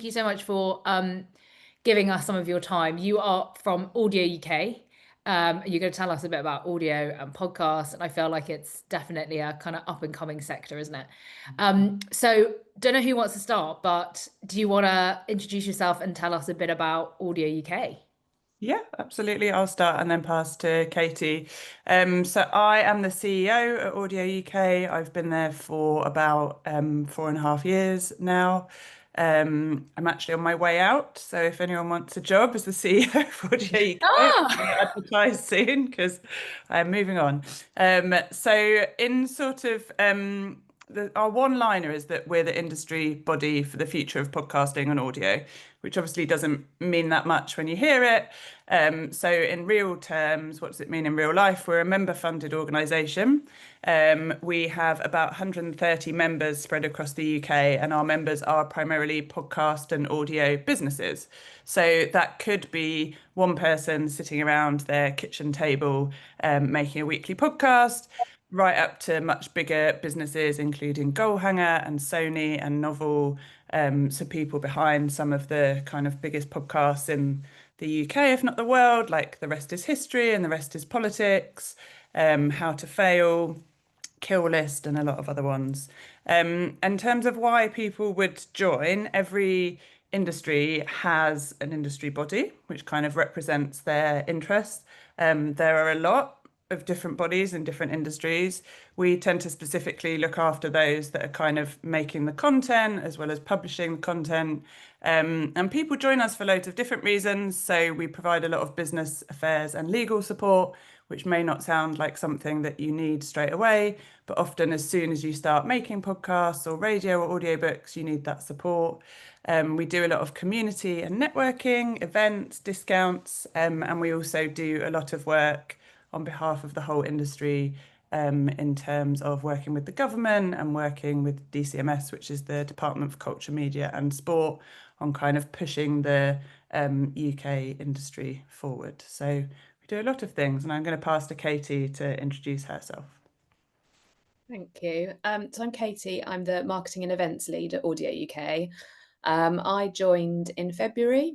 you so much for giving us some of your time. You are from Audio UK. You're going to tell us a bit about audio and podcasts, and I feel like it's definitely a kind of up and coming sector, isn't it? So, don't know who wants to start, but do you want to introduce yourself and tell us a bit about Audio UK? Yeah, absolutely. I'll start and then pass to Katie. So I am the CEO at Audio UK. I've been there for about 4.5 years now. I'm actually on my way out. So if anyone wants a job as the CEO of Audio UK, I'm going Ah, to advertise soon because I'm moving on. So in sort of our one-liner is that we're the industry body for the future of podcasting and audio, which obviously doesn't mean that much when you hear it. So in real terms, what does it mean in real life? We're a member-funded organisation. We have about 130 members spread across the UK, and our members are primarily podcast and audio businesses. So that could be one person sitting around their kitchen table making a weekly podcast, right up to much bigger businesses, including Goalhanger and Sony and Novel. So people behind some of the kind of biggest podcasts in the UK, if not the world, like The Rest is History and The Rest is Politics, How to Fail, Kill List, and a lot of other ones. In terms of why people would join, every industry has an industry body which kind of represents their interests. There are a lot of different bodies in different industries. We tend to specifically look after those that are kind of making the content as well as publishing the content. And people join us for loads of different reasons. So we provide a lot of business affairs and legal support, which may not sound like something that you need straight away, but often as soon as you start making podcasts or radio or audiobooks, you need that support. We do a lot of community and networking, events, discounts, and we also do a lot of work on behalf of the whole industry in terms of working with the government and working with DCMS, which is the Department for Culture, Media and Sport, on kind of pushing the UK industry forward. So we do a lot of things, and I'm going to pass to Katie to introduce herself. Thank you. So I'm Katie. I'm the marketing and events lead at Audio UK. I joined in February,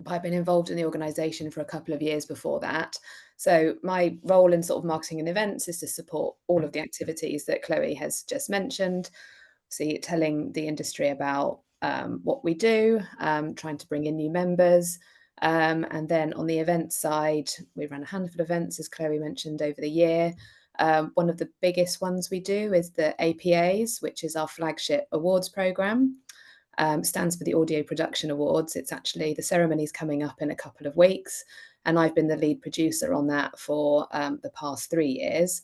but I've been involved in the organisation for a couple of years before that. So my role in sort of marketing and events is to support all of the activities that Chloe has just mentioned. See, telling the industry about what we do, trying to bring in new members. And then on the event side, we run a handful of events, as Chloe mentioned, over the year. One of the biggest ones we do is the APAs, which is our flagship awards programme. Stands for the Audio Production Awards. It's actually the ceremony's coming up in a couple of weeks, and I've been the lead producer on that for the past 3 years.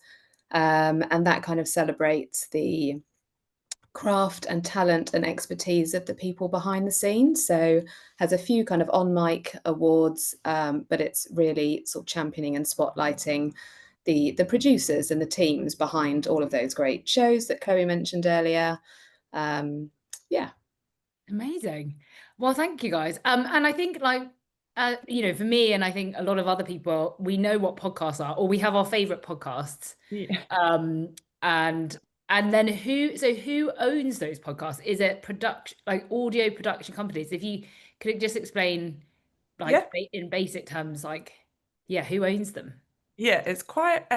And that kind of celebrates the craft and talent and expertise of the people behind the scenes. So has a few kind of on mic awards, but it's really sort of championing and spotlighting the producers and the teams behind all of those great shows that Chloe mentioned earlier. Yeah. amazing. Well, thank you guys. And I think for me, and I think a lot of other people, we know what podcasts are, or we have our favorite podcasts. Yeah. And then who owns those podcasts? Is it production, like audio production companies? If you could just explain, Yeah. in basic terms, yeah, who owns them? Yeah, it's quite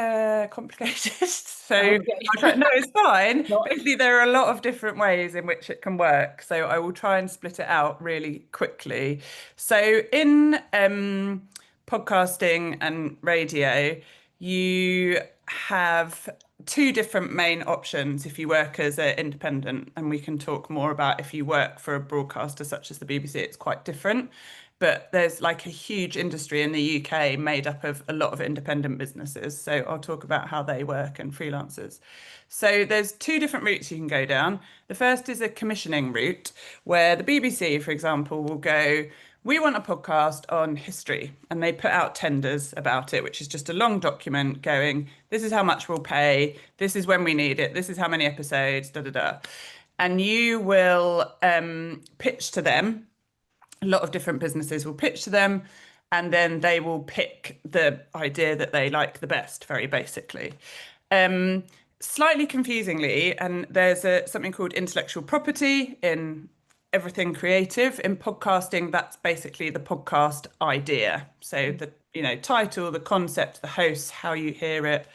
complicated. So Oh, I'll okay. try. No, it's fine. Not, Basically, there are a lot of different ways in which it can work. So I will try and split it out really quickly. So in podcasting and radio, you have two different main options if you work as an independent, and we can talk more about if you work for a broadcaster such as the BBC, it's quite different. But there's like a huge industry in the UK made up of a lot of independent businesses. So I'll talk about how they work and freelancers. So there's two different routes you can go down. The first is a commissioning route where the BBC, for example, will go, we want a podcast on history. And they put out tenders about it, which is just a long document going, this is how much we'll pay, this is when we need it, this is how many episodes, da da da. And you will pitch to them. A lot of different businesses will pitch to them, and then they will pick the idea that they like the best, very basically. Slightly confusingly, and there's something called intellectual property in everything creative. In podcasting, that's basically the podcast idea. So the title, the concept, the host, how you hear it,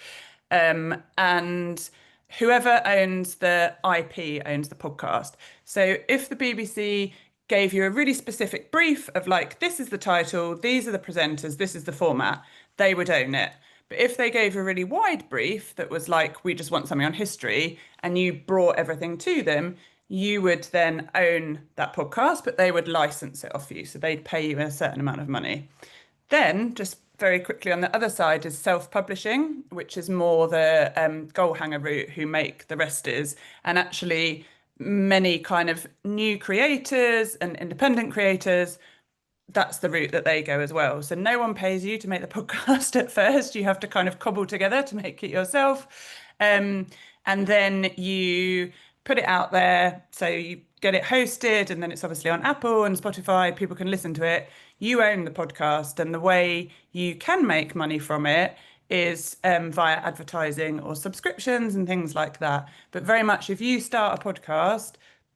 and whoever owns the IP owns the podcast. So if the BBC gave you a really specific brief of like, this is the title, these are the presenters, this is the format, they would own it. But if they gave a really wide brief that was like, we just want something on history, and you brought everything to them, you would then own that podcast, but they would license it off you. So they'd pay you a certain amount of money. Then, just very quickly on the other side is self-publishing, which is more the Goalhanger route, who make the resters. And actually, many kind of new creators and independent creators, that's the route that they go as well. So no one pays you to make the podcast at first. You have to kind of cobble together to make it yourself. And then you put it out there. So you get it hosted, and then it's obviously on Apple and Spotify. People can listen to it. You own the podcast, and the way you can make money from it is via advertising or subscriptions and things like that. But very much, if you start a podcast,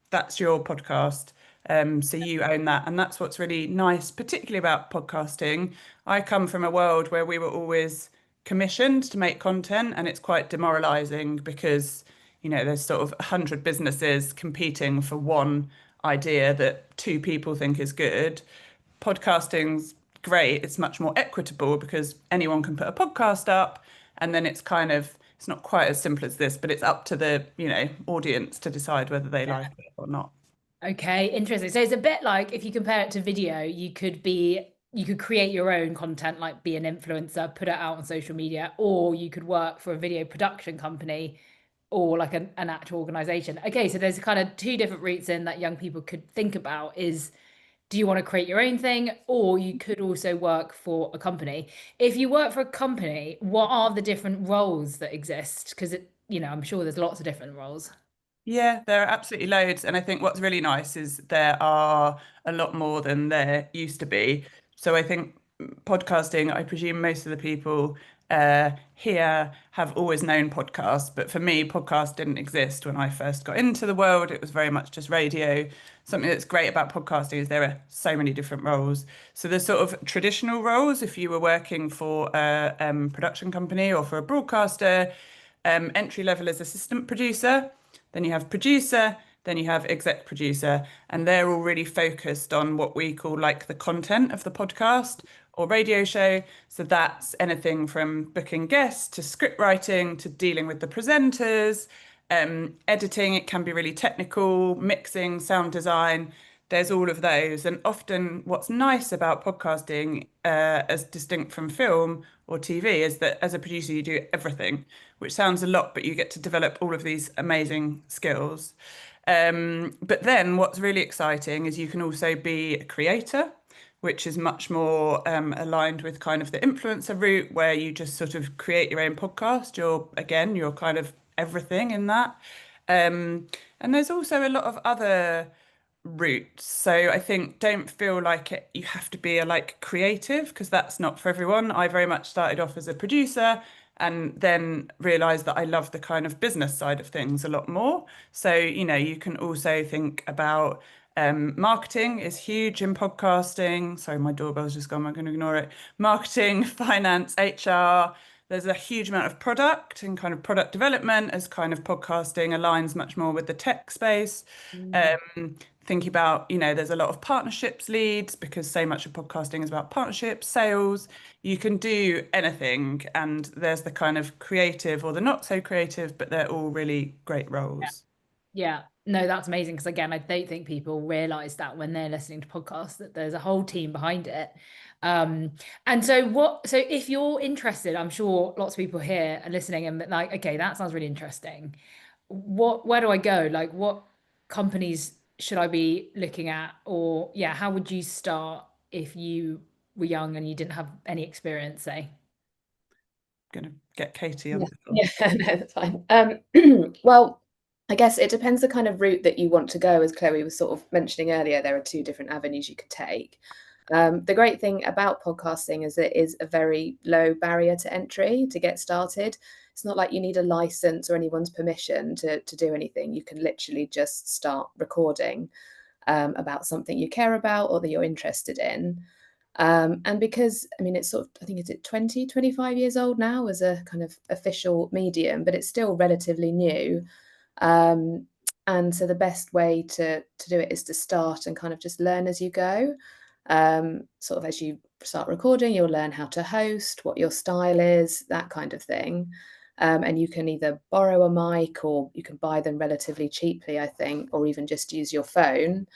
that's your podcast. So you own that. And that's what's really nice, particularly about podcasting. I come from a world where we were always commissioned to make content, and it's quite demoralizing because, there's sort of 100 businesses competing for one idea that two people think is good. Podcasting's great. It's much more equitable because anyone can put a podcast up, and then it's not quite as simple as this, but it's up to the, audience to decide whether they like it or not. Okay, interesting. So it's a bit like, if you compare it to video, you could create your own content, like be an influencer, put it out on social media, or you could work for a video production company or like an actual organization. Okay, so there's kind of two different routes in that young people could think about is, do you want to create your own thing, or you could also work for a company? If you work for a company, what are the different roles that exist? Because I'm sure there's lots of different roles. Yeah, there are absolutely loads. And I think what's really nice is there are a lot more than there used to be. So I think podcasting, I presume most of the people here have always known podcasts. But for me, podcast didn't exist when I first got into the world. It was very much just radio. Something that's great about podcasting is there are so many different roles. So there's sort of traditional roles. If you were working for a production company or for a broadcaster, entry level is assistant producer. Then you have producer, then you have exec producer, and they're all really focused on what we call like the content of the podcast or radio show. So that's anything from booking guests to script writing to dealing with the presenters, editing. It can be really technical, mixing, sound design. There's all of those. And often what's nice about podcasting, as distinct from film or TV, is that as a producer, you do everything, which sounds a lot, but you get to develop all of these amazing skills. But then what's really exciting is you can also be a creator, which is much more aligned with kind of the influencer route, where you just sort of create your own podcast. You're kind of everything in that. And there's also a lot of other routes. So I think don't feel like you have to be a creative, because that's not for everyone. I very much started off as a producer and then realized that I love the kind of business side of things a lot more. So, you can also think about marketing is huge in podcasting. Sorry, my doorbell's just gone. I'm going to ignore it. Marketing, finance, HR. There's a huge amount of product and kind of product development, as kind of podcasting aligns much more with the tech space. Thinking about, there's a lot of partnerships leads, because so much of podcasting is about partnerships, sales. You can do anything, and there's the kind of creative or the not so creative, but they're all really great roles. Yeah. No, that's amazing. Because again, I don't think people realize that when they're listening to podcasts, that there's a whole team behind it. And so if you're interested, I'm sure lots of people here are listening and like, okay, that sounds really interesting. Where do I go? Like, what companies should I be looking at? Or how would you start if you were young and you didn't have any experience, say? I'm gonna get Katie on. Yeah, no, that's fine. Well, I guess it depends the kind of route that you want to go. As Chloe was sort of mentioning earlier, there are two different avenues you could take. The great thing about podcasting is it is a very low barrier to entry to get started. It's not like you need a license or anyone's permission to do anything. You can literally just start recording. about something you care about or that you're interested in. And because, I mean, it's sort of, I think, is it 20, 25 years old now as a kind of official medium, but it's still relatively new. And so the best way to do it is to start and kind of just learn as you go. Sort of as you start recording, you'll learn how to host, what your style is, that kind of thing. And you can either borrow a mic or you can buy them relatively cheaply, I think, or even just use your phone.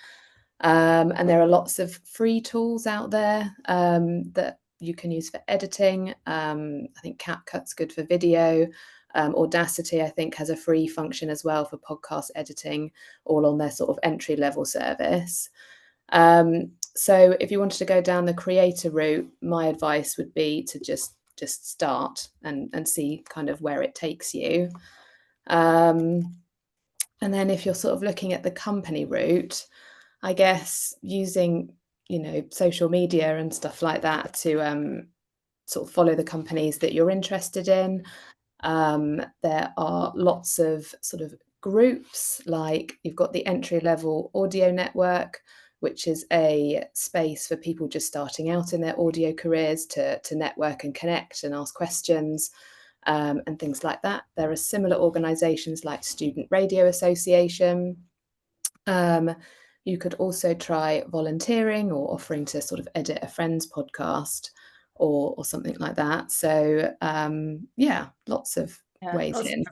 And there are lots of free tools out there that you can use for editing. I think CapCut's good for video. Audacity, I think, has a free function as well for podcast editing, all on their sort of entry level service. So if you wanted to go down the creator route, my advice would be to just start and see kind of where it takes you. And then if you're sort of looking at the company route, I guess using, social media and stuff like that to sort of follow the companies that you're interested in. There are lots of sort of groups, like you've got the entry level audio network, which is a space for people just starting out in their audio careers to network and connect and ask questions and things like that. There are similar organisations like Student Radio Association. You could also try volunteering or offering to sort of edit a friend's podcast or something like that. So yeah, lots of ways in.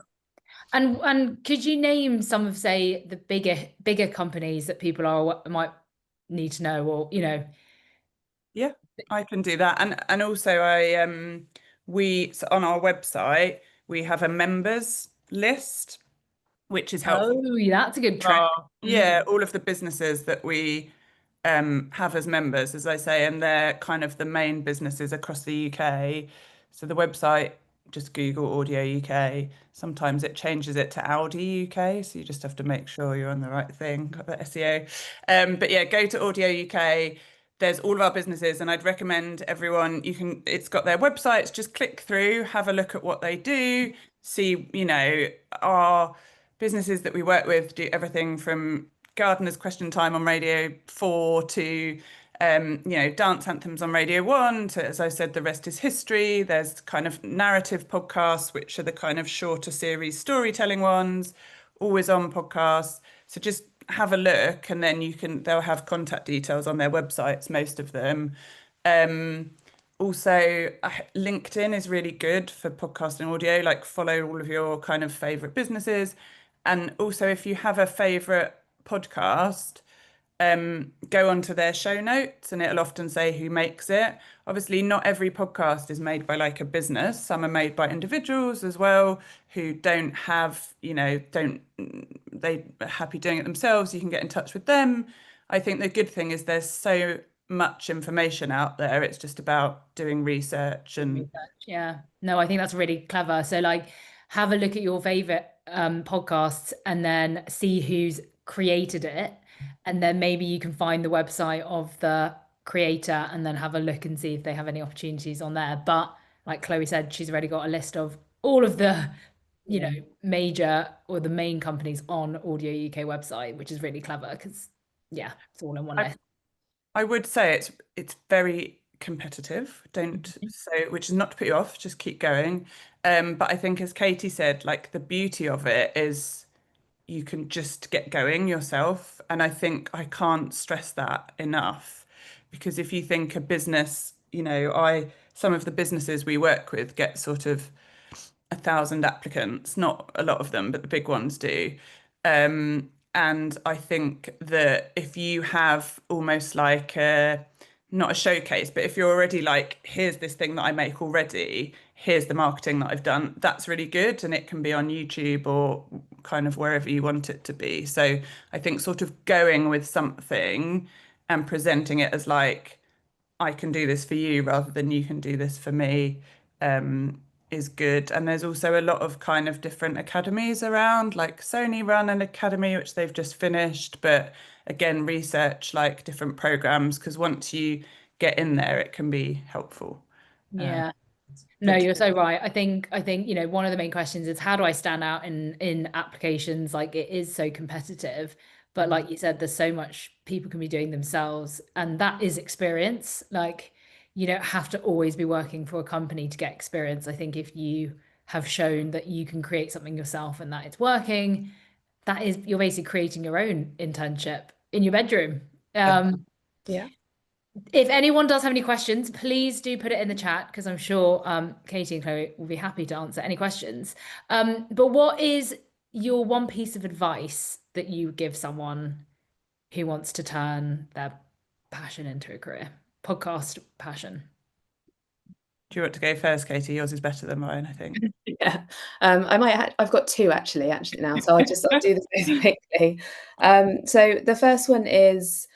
And could you name some of, say, the bigger companies that people might need to know, or Yeah, I can do that. And also so on our website we have a members list, which is helpful. Oh, that's a good trick. Yeah, all of the businesses that we have as members, as I say, and they're kind of the main businesses across the UK. So the website, just Google Audio UK. Sometimes it changes it to Audi UK, so you just have to make sure you're on the right thing, got the SEO. But yeah, go to Audio UK. There's all of our businesses, and I'd recommend everyone, it's got their websites, just click through, have a look at what they do, see, our businesses that we work with do everything from Gardener's Question Time on Radio 4 to dance anthems on Radio 1 to, as I said, The Rest is History. There's kind of narrative podcasts, which are the kind of shorter series storytelling ones, always on podcasts. So just have a look, and then they'll have contact details on their websites, most of them. Also, LinkedIn is really good for podcast and audio, like follow all of your kind of favorite businesses. And also, if you have a favorite podcast, go onto their show notes and it'll often say who makes it. Obviously, not every podcast is made by like a business. Some are made by individuals as well who don't have, they are happy doing it themselves. You can get in touch with them. I think the good thing is there's so much information out there. It's just about doing research and yeah. No, I think that's really clever. So like have a look at your favorite podcasts and then see who's created it, and then maybe you can find the website of the creator and then have a look and see if they have any opportunities on there. But like Chloe said, she's already got a list of all of the major or the main companies on Audio UK website, which is really clever because it's all in one list. I would say it's very competitive. Which is not to put you off, just keep going. But I think, as Katie said, like the beauty of it is you can just get going yourself. And I think I can't stress that enough, because if you think a business, some of the businesses we work with get sort of 1,000 applicants, not a lot of them, but the big ones do. And I think that if you have almost like not a showcase, but if you're already like, here's this thing that I make already, here's the marketing that I've done, that's really good. And it can be on YouTube or kind of wherever you want it to be. So I think sort of going with something and presenting it as like, I can do this for you rather than you can do this for me, is good. And there's also a lot of kind of different academies around, like Sony run an academy which they've just finished, but again, research like different programs, because once you get in there it can be helpful. No, you're so right. I think one of the main questions is, how do I stand out in applications? Like, it is so competitive, But like you said, there's so much people can be doing themselves, and that is experience. Like, you don't have to always be working for a company to get experience. I think if you have shown that you can create something yourself and that it's working, that is, you're basically creating your own internship in your bedroom. Yeah. If anyone does have any questions, please do put it in the chat, because I'm sure Katie and Chloe will be happy to answer any questions. But what is your one piece of advice that you give someone who wants to turn their passion into a career? Podcast passion. Do you want to go first, Katie? Yours is better than mine, I think. Yeah, I've got two actually now, so I'll do this really quickly. So the first one is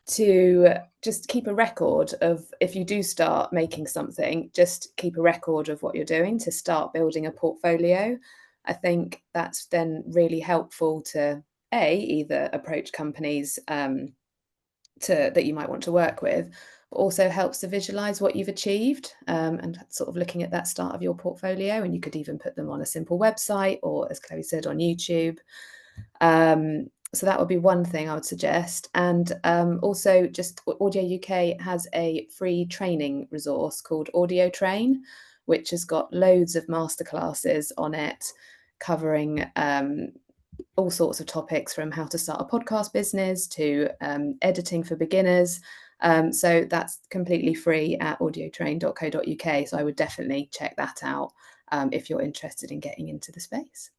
to just keep a record of, if you do start making something, just keep a record of what you're doing to start building a portfolio. I think that's then really helpful to either approach companies that you might want to work with, but also helps to visualize what you've achieved, and sort of looking at that start of your portfolio. And you could even put them on a simple website, or as Chloe said, on YouTube. So that would be one thing I would suggest. And also, just Audio UK has a free training resource called Audio Train, which has got loads of masterclasses on it, covering all sorts of topics, from how to start a podcast business to editing for beginners. So that's completely free at audiotrain.co.uk. So I would definitely check that out if you're interested in getting into the space.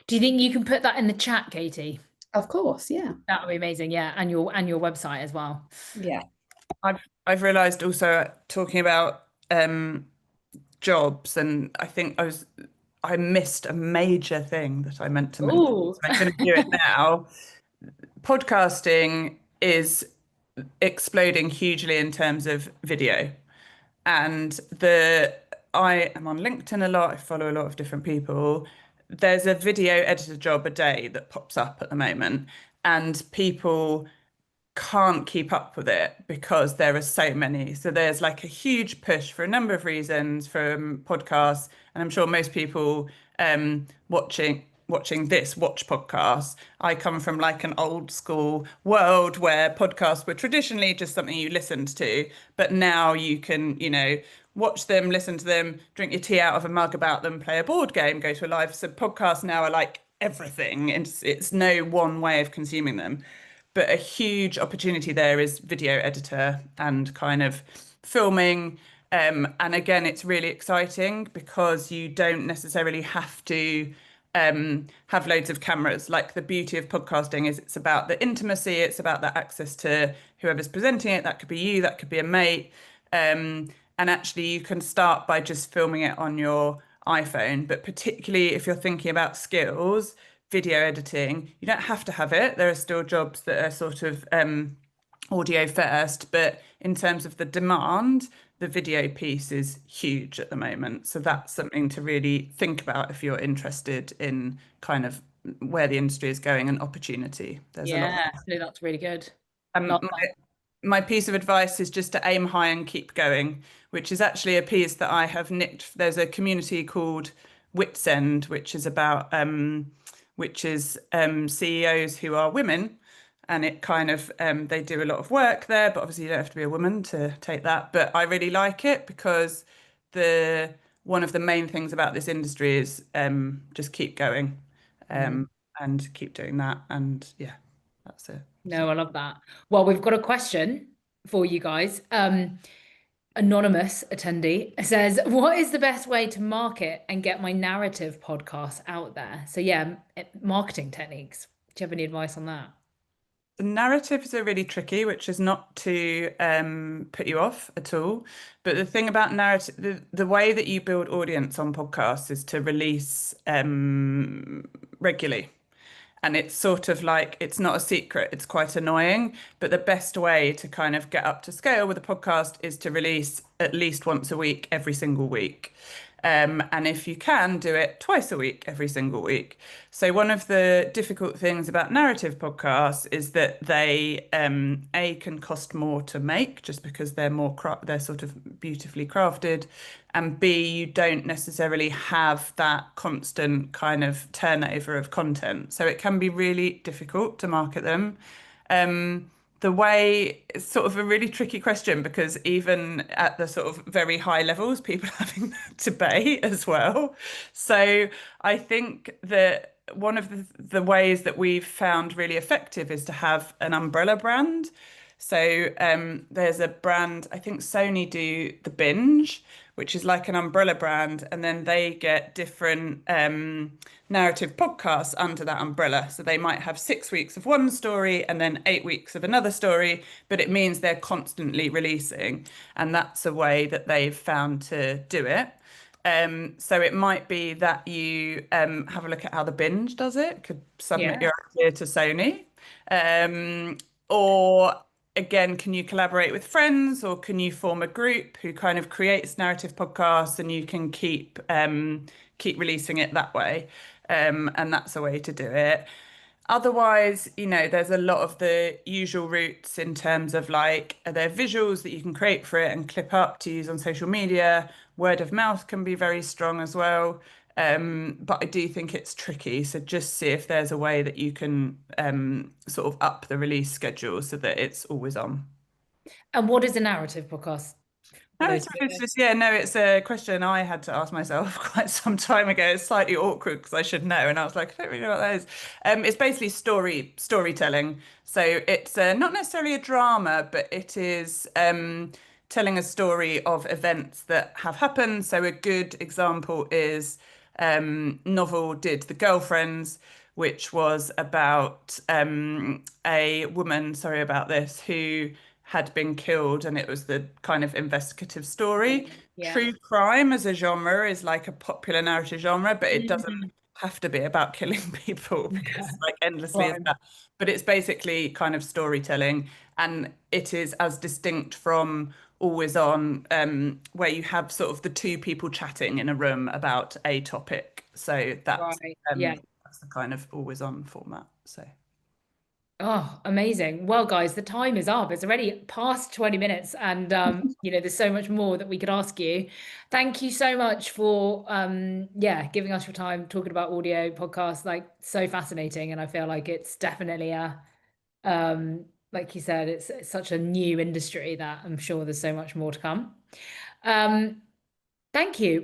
Do you think you can put that in the chat, Katie? Of course, yeah. That would be amazing. Yeah, and your website as well. Yeah. I've realised also, talking about jobs, and I think I missed a major thing that I meant to mention. Ooh. So I'm going to do it now. Podcasting is exploding hugely in terms of video, and I am on LinkedIn a lot. I follow a lot of different people. There's a video editor job a day that pops up at the moment, and people can't keep up with it because there are so many. So there's like a huge push for a number of reasons from podcasts, and I'm sure most people watching this watch podcasts. I come from like an old school world where podcasts were traditionally just something you listened to, but now you can, watch them, listen to them, drink your tea out of a mug about them, play a board game, go to a live. So podcasts now are like everything. It's no one way of consuming them. But a huge opportunity there is video editor and kind of filming. And again, it's really exciting because you don't necessarily have to have loads of cameras. Like, the beauty of podcasting is it's about the intimacy, it's about the access to whoever's presenting it. That could be you, that could be a mate. And actually, you can start by just filming it on your iPhone. But particularly if you're thinking about skills, video editing, you don't have to have it. There are still jobs that are sort of audio first, but in terms of the demand, the video piece is huge at the moment. So that's something to really think about if you're interested in kind of where the industry is going and opportunity. There's a lot. Yeah, no, that's really good. My piece of advice is just to aim high and keep going, which is actually a piece that I have nicked. There's a community called Witsend, which is about CEOs who are women, and it kind of they do a lot of work there, but obviously you don't have to be a woman to take that. But I really like it because one of the main things about this industry is just keep going and keep doing that. And yeah, that's it. No, I love that. Well, we've got a question for you guys. Anonymous attendee says, what is the best way to market and get my narrative podcast out there? So yeah, marketing techniques. Do you have any advice on that? The narratives are really tricky, which is not to put you off at all. But the thing about narrative, the way that you build audience on podcasts is to release regularly. And it's sort of like, it's not a secret, it's quite annoying, but the best way to kind of get up to scale with a podcast is to release at least once a week, every single week. And if you can, do it twice a week, every single week. So one of the difficult things about narrative podcasts is that they A, can cost more to make just because they're sort of beautifully crafted, and B, you don't necessarily have that constant kind of turnover of content. So it can be really difficult to market them. The way it's sort of a really tricky question because even at the sort of very high levels, people are having that debate as well. So I think that one of the ways that we've found really effective is to have an umbrella brand. So there's a brand, I think Sony do The Binge, which is like an umbrella brand, and then they get different narrative podcasts under that umbrella. So they might have 6 weeks of one story and then 8 weeks of another story, but it means they're constantly releasing. And that's a way that they've found to do it. So it might be that you have a look at how The Binge does it, could submit your idea to Sony. Or again, can you collaborate with friends or can you form a group who kind of creates narrative podcasts and you can keep releasing it that way? And that's a way to do it. Otherwise, there's a lot of the usual routes in terms of like, are there visuals that you can create for it and clip up to use on social media? Word of mouth can be very strong as well. But I do think it's tricky. So just see if there's a way that you can sort of up the release schedule so that it's always on. And what is a narrative podcast? It's a question I had to ask myself quite some time ago. It's slightly awkward because I should know, and I was like, I don't really know what that is. It's basically storytelling. So it's not necessarily a drama, but it is telling a story of events that have happened. So a good example is Novel did The Girlfriends, which was about a woman, sorry about this, who had been killed, and it was the kind of investigative story. True crime as a genre is like a popular narrative genre, but it doesn't have to be about killing people because like endlessly is that. But it's basically kind of storytelling, and it is as distinct from Always On, where you have sort of the two people chatting in a room about a topic. So that's the kind of Always On format. So. Oh, amazing. Well, guys, the time is up. It's already past 20 minutes and there's so much more that we could ask you. Thank you so much for giving us your time talking about audio podcasts, like so fascinating. And I feel like it's definitely like you said, it's such a new industry that I'm sure there's so much more to come. Thank you.